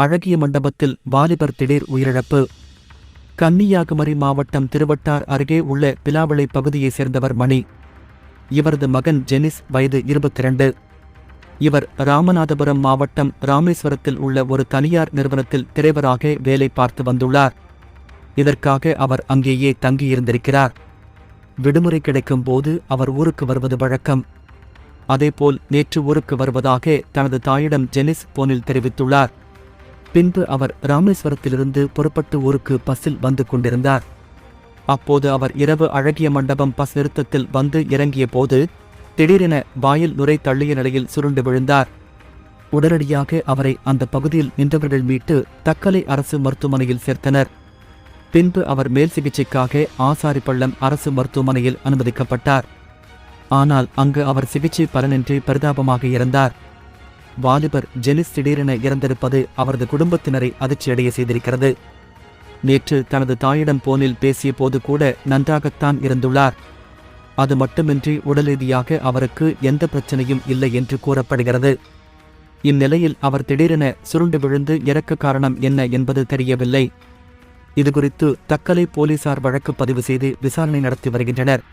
அழகிய மண்டபத்தில் வாலிபர் திடீர் உயிரிழப்பு. கன்னியாகுமரி மாவட்டம் திருவட்டார் அருகே உள்ள பிலாவளை பகுதியைச் சேர்ந்தவர் மணி. இவரது மகன் ஜெனிஸ் வயது 22. இவர் ராமநாதபுரம் மாவட்டம் ராமேஸ்வரத்தில் உள்ள ஒரு தனியார் நிறுவனத்தில் டிரைவராக வேலை பார்த்து வந்துள்ளார். இதற்காக அவர் அங்கேயே தங்கியிருந்திருக்கிறார். விடுமுறை கிடைக்கும் போது அவர் ஊருக்கு வருவது வழக்கம். அதேபோல் நேற்று ஊருக்கு வருவதாக தனது தாயிடம் ஜெனிஸ் போனில் தெரிவித்துள்ளார். பின்பு அவர் ராமேஸ்வரத்திலிருந்து புறப்பட்டு ஊருக்கு பஸ்ஸில் வந்து கொண்டிருந்தார். அப்போது அவர் இரவு அழகிய மண்டபம் பஸ் நிறுத்தத்தில் வந்து இறங்கிய போது திடீரென வாயில் நுரை தள்ளிய நிலையில் சுருண்டு விழுந்தார். உடனடியாக அவரை அந்த பகுதியில் நின்றவர்கள் மீட்டு தக்கலை அரசு மருத்துவமனையில் சேர்த்தனர். பின்பு அவர் மேல் சிகிச்சைக்காக ஆசாரிப்பள்ளம் அரசு மருத்துவமனையில் அனுமதிக்கப்பட்டார். ஆனால் அங்கு அவர் சிகிச்சை பலனின்றி பரிதாபமாக இறந்தார். வாலிபர் ஜெனிஸ் திடீரென இறந்திருப்பது அவரது குடும்பத்தினரை அதிர்ச்சியடைய செய்திருக்கிறது. நேற்று தனது தாயிடம் போனில் பேசிய போது கூட நன்றாகத்தான் இருந்துள்ளார். அது மட்டுமின்றி உடல் ரீதியாக அவருக்கு எந்த பிரச்சனையும் இல்லை என்று கூறப்படுகிறது. இந்நிலையில் அவர் திடீரென சுருண்டு விழுந்து இறக்க காரணம் என்ன என்பது தெரியவில்லை. இதுகுறித்து தக்கலை போலீசார் வழக்கு பதிவு செய்து விசாரணை நடத்தி வருகின்றனர்.